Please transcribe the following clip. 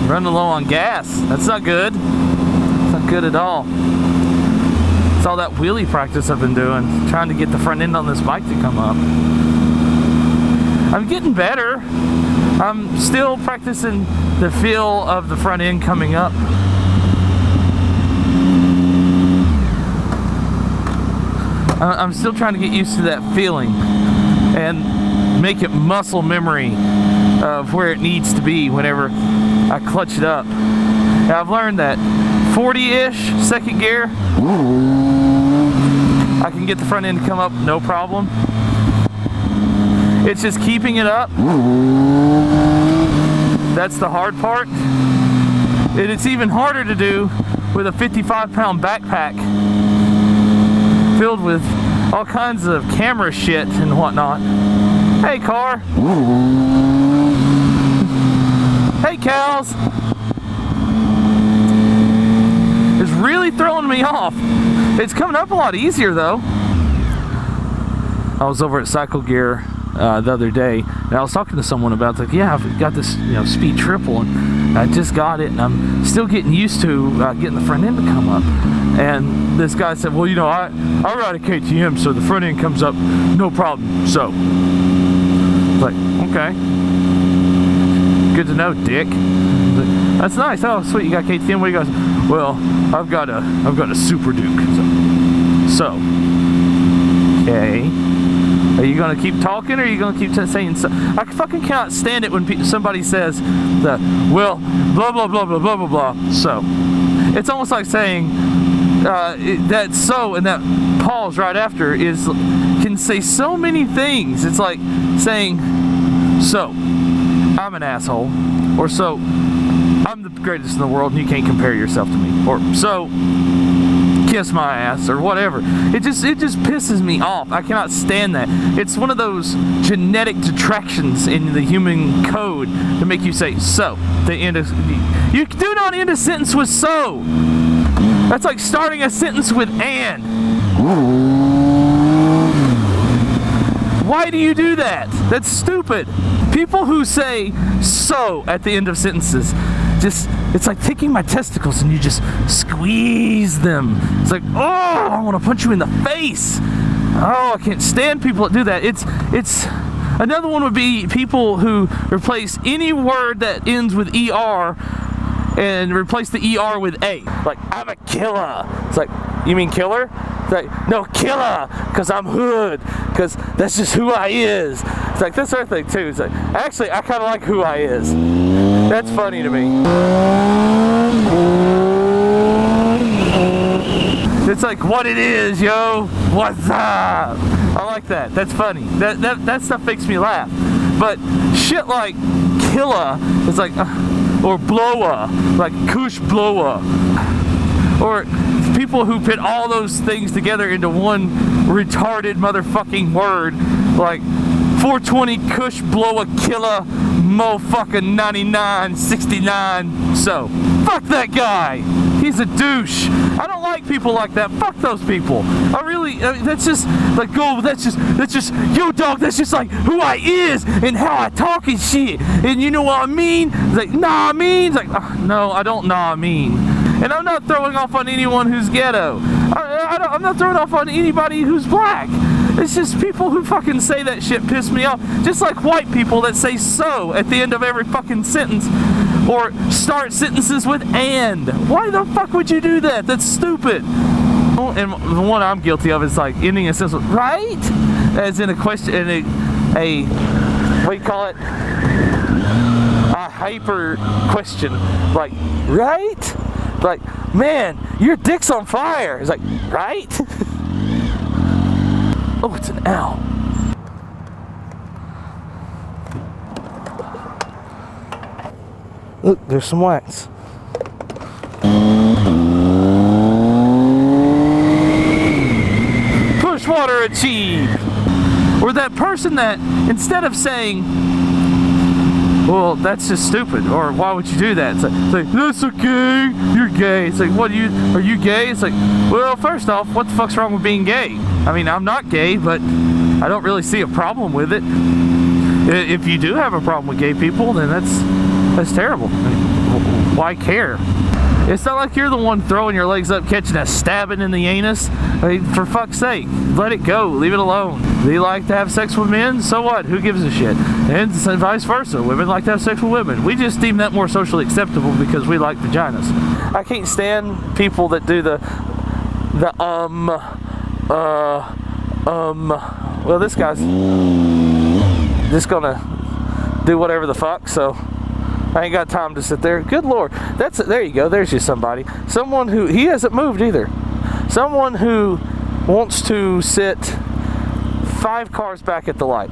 Running low on gas. That's not good. It's not good at all. It's all that wheelie practice I've been doing, trying to get the front end on this bike to come up. I'm getting better. I'm still practicing the feel of the front end coming up. I'm still trying to get used to that feeling and make it muscle memory of where it needs to be whenever I clutch it up. Now I've learned that 40-ish second gear, I can get the front end to come up no problem. It's just keeping it up. That's the hard part. And it's even harder to do with a 55-pound backpack filled with all kinds of camera shit and whatnot. Hey, car. Hey, cows. It's really throwing me off. It's coming up a lot easier though. I was over at Cycle Gear the other day, and I was talking to someone about, like, yeah, I've got this, speed triple, and I just got it, and I'm still getting used to getting the front end to come up. And this guy said, well, I ride a KTM, so the front end comes up no problem. So, like, okay, good to know, dick. Like, that's nice. Oh, sweet, you got KTM. What do you guys? Well, I've got a Super Duke. So, okay. Are you gonna keep talking, or are you gonna keep saying so? I fucking cannot stand it when somebody says well, blah blah blah blah blah blah blah. So, it's almost like saying that so and that pause right after can say so many things. It's like saying, so I'm an asshole, or so I'm the greatest in the world and you can't compare yourself to me, or so kiss my ass, or whatever. It just pisses me off. I cannot stand that. It's one of those genetic detractions in the human code to make you say so. You do not end a sentence with so. That's like starting a sentence with and. Why do you do that? That's stupid. People who say so at the end of sentences, it's like taking my testicles and you just squeeze them. It's like, oh, I want to punch you in the face. Oh, I can't stand people that do that. It's another one would be people who replace any word that ends with ER and replace the ER with A. Like, I'm a killer. It's like, you mean killer? It's like, no, killer, because I'm hood, because that's just who I is. It's like, this other thing too. It's like, actually, I kind of like who I is. That's funny to me. It's like, what it is, yo. What's up? I like that. That's funny. That stuff makes me laugh. But shit like killer is like, or blower, like kush blower, or people who put all those things together into one retarded motherfucking word, like 420 kush blower killer motherfucking 9969. So fuck that guy. He's a douche. I don't like people like that. Fuck those people. That's just like, oh, that's just, yo dog, that's just like who I is and how I talk and shit. And you know what I mean? It's like, nah, I mean. It's like, no, I don't know I mean. And I'm not throwing off on anyone who's ghetto. I'm not throwing off on anybody who's black. It's just people who fucking say that shit piss me off. Just like white people that say so at the end of every fucking sentence. Or start sentences with and. Why the fuck would you do that? That's stupid. And the one I'm guilty of is like ending a sentence with right? As in a question, in a what do you call it? A hyper question. Like, right? Like, man, your dick's on fire. It's like, right? Oh, it's an L. Look, there's some wax. Push water achieved. Or that person that, instead of saying, well, that's just stupid, or why would you do that? It's like that's okay, you're gay. It's like, what, are you gay? It's like, well, first off, what the fuck's wrong with being gay? I mean, I'm not gay, but I don't really see a problem with it. If you do have a problem with gay people, then that's terrible. Why care? It's not like you're the one throwing your legs up, catching a stabbing in the anus. I mean, for fuck's sake, let it go. Leave it alone. They like to have sex with men, so what? Who gives a shit? And vice versa. Women like to have sex with women. We just deem that more socially acceptable because we like vaginas. I can't stand people that do well, this guy's just gonna do whatever the fuck, so I ain't got time to sit there. Good Lord. There you go. There's just somebody. Someone who, he hasn't moved either. Someone who wants to sit 5 cars back at the light.